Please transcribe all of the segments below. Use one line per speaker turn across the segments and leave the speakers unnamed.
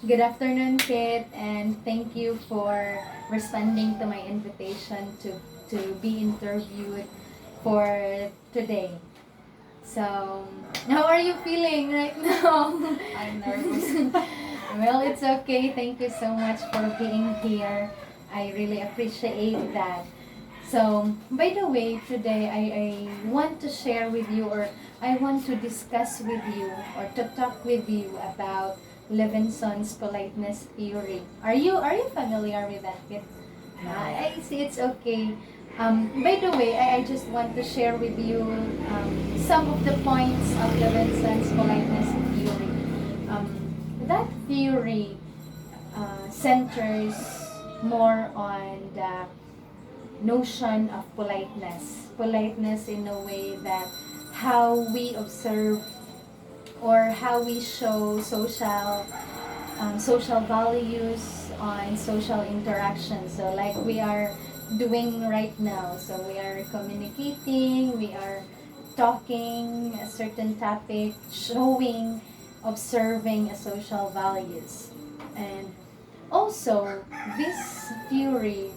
Good afternoon, Kit, and thank you for responding to my invitation to be interviewed for today. So, how are you feeling right now?
I'm nervous.
Well, it's okay. Thank you so much for being here. I really appreciate that. So, by the way, today I want to share with you, or I want to discuss with you, or to talk with you about Levinson's politeness theory. Are you familiar with that? Kit? I see, it's okay. By the way, I just want to share with you some of the points of Levinson's politeness theory. That theory centers more on the notion of politeness. Politeness in a way that how we observe or how we show social values on social interaction. So like we are doing right now. So we are communicating, we are talking a certain topic, showing, observing a social values. And also, this theory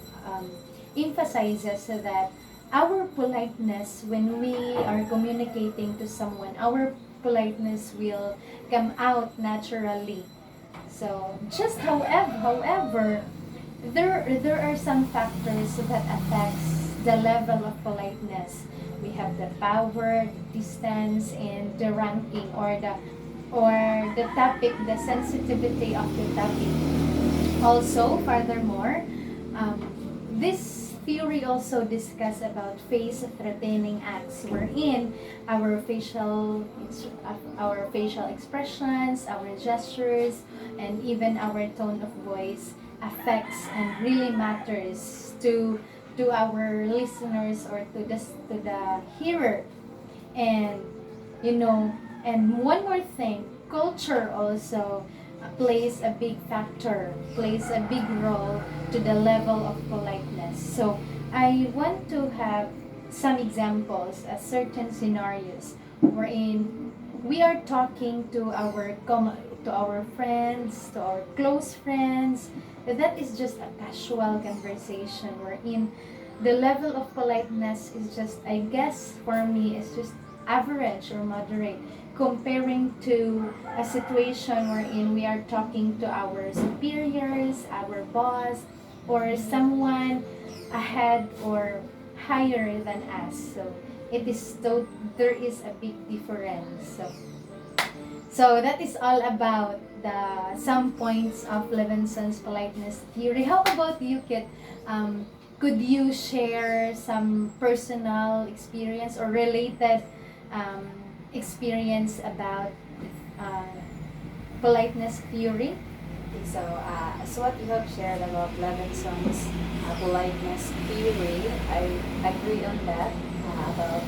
emphasizes that our politeness when we are communicating to someone, our politeness will come out naturally. So, just however, there are some factors that affects the level of politeness. We have the power, the distance, and the ranking or the topic, the sensitivity of the topic. Also, furthermore, this theory also discuss about face-threatening acts wherein our facial expressions, our gestures, and even our tone of voice affects and really matters to our listeners or to the hearer. And and one more thing, culture also plays a big factor, plays a big role to the level of politeness. So I want to have some examples, certain scenarios wherein we are talking to our friends, to our close friends. That is just a casual conversation wherein the level of politeness is just, I guess, for me, is just average or moderate comparing to a situation wherein we are talking to our superiors, our boss, or someone ahead or higher than us. So there is a big difference. So that is all about the some points of Levinson's politeness theory. How about you, Kit? Could you share some personal experience or related um, experience about uh, politeness theory?
As what you have shared about Levinson's politeness theory, I agree on that about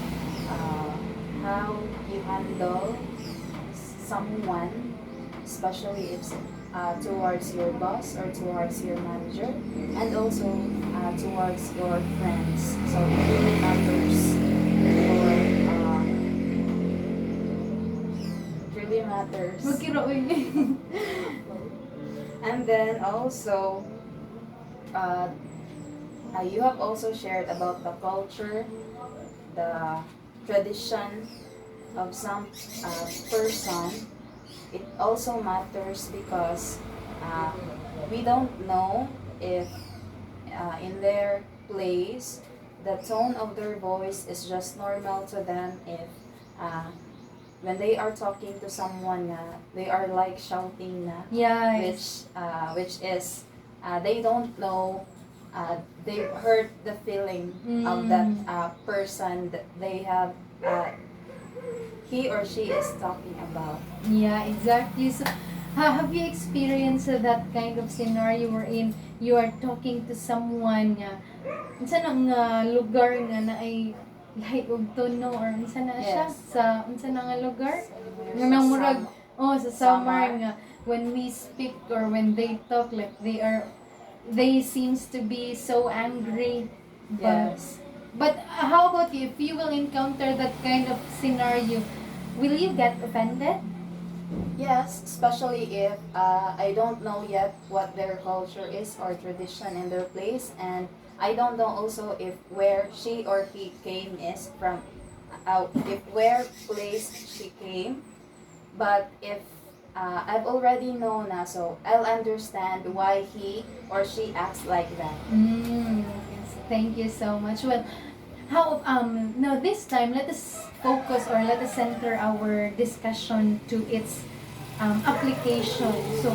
how you handle someone, especially if towards your boss or towards your manager, and also towards your friends. So it really matters. It really matters. And then also, uh, you have also shared about the culture, the tradition of some person. It also matters because uh, we don't know if in their place the tone of their voice is just normal to them, if uh, when they are talking to someone they are like shouting
Yes.
which is they don't know, they hurt the feeling of that person that they have he or she is talking about.
Yeah, exactly. So, have you experienced that kind of scenario wherein you are talking to someone nga unsa na nga lugar nga na ay lahi og tono or unsa na siya
Yes.
sa unsa na nga lugar? Nga
Sa
nang murag sa summer
summer.
nga when we speak or when they talk like they seems to be so angry. But
Yes.
how about you? If you will encounter that kind of scenario, will you get offended?
Yes, especially if I don't know yet what their culture is or tradition in their place, and I don't know also if where she or he came is from, if where place she came. But if I've already known na, so I'll understand why he or she acts like that.
Yes, thank you so much. Well, how now this time let us focus or let us center our discussion to its application. So,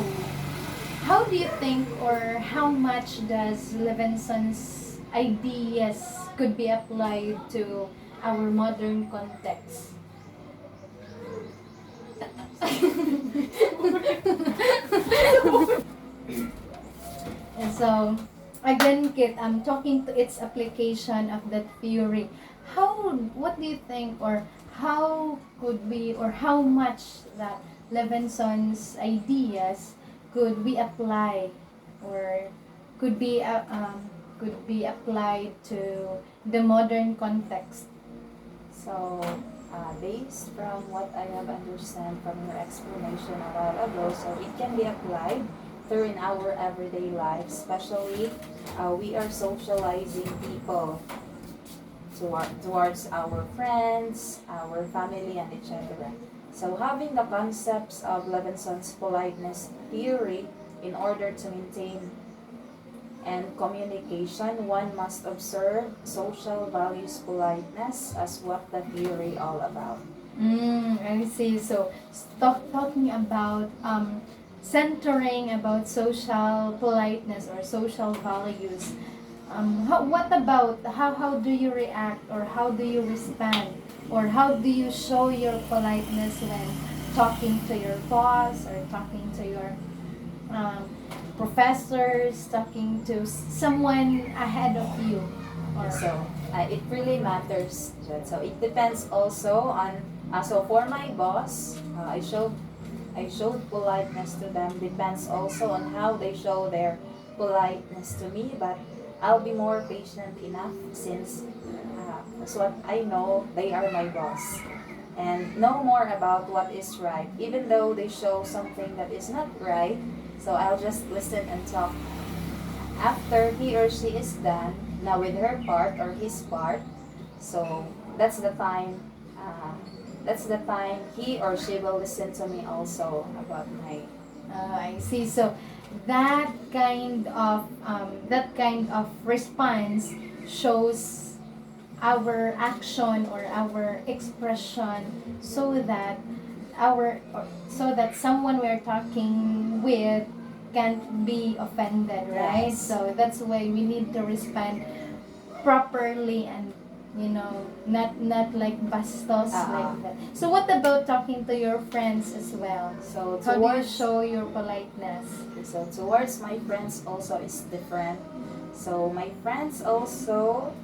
how do you think or how much does Levinson's ideas could be applied to our modern context? And so, again, Kit, I'm talking to its application of that theory. What do you think, or how could we, or how much that Levinson's ideas could be applied, or could be applied to the modern context?
So, based from what I have understand from your explanation a while ago, so it can be applied through in our everyday life, especially we are socializing people towards our friends, our family, and etc. So having the concepts of Levinson's politeness theory in order to maintain and communication, one must observe social values politeness as what the theory all about.
I see. So, talking about centering about social politeness or social values. What about how do you react or how do you respond or how do you show your politeness when talking to your boss or talking to your um, professors, talking to someone ahead of you? Or
So it really matters. So it depends also on. So for my boss, I showed politeness to them. Depends also on how they show their politeness to me. But I'll be more patient enough since that's what I know. They are my boss and know more about what is right, even though they show something that is not right. So I'll just listen and talk. After he or she is done, now with her part or his part, so that's the time. That's the time he or she will listen to me also about my.
I see. So that kind of response shows our action or our expression so that so that someone we're talking with can't be offended, right?
Yes.
So that's why we need to respond properly and not like bastos like that. So what about talking to your friends as well?
So
How do you
towards
show your politeness?
so towards my friends also is different. So my friends also,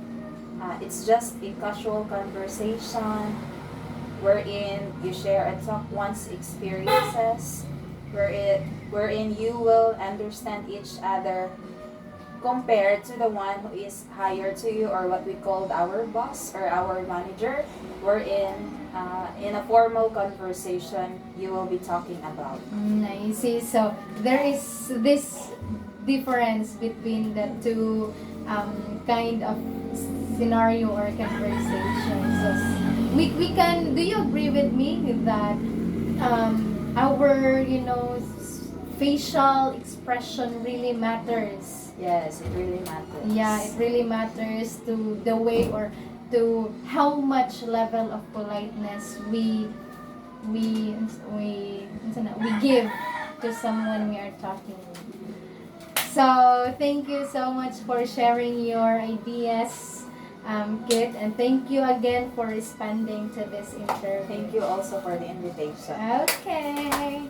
it's just a casual conversation wherein you share and talk one's experiences, wherein you will understand each other compared to the one who is higher to you or what we called our boss or our manager, wherein in a formal conversation you will be talking about.
I see. So there is this difference between the two kind of scenario or conversation. So we can. Do you agree with me that our facial expression really matters?
Yes, it really matters.
Yeah, it really matters to the way or to how much level of politeness we give to someone we are talking with. So thank you so much for sharing your ideas, Kit, and thank you again for responding to this interview.
Thank you also for the invitation.
Okay.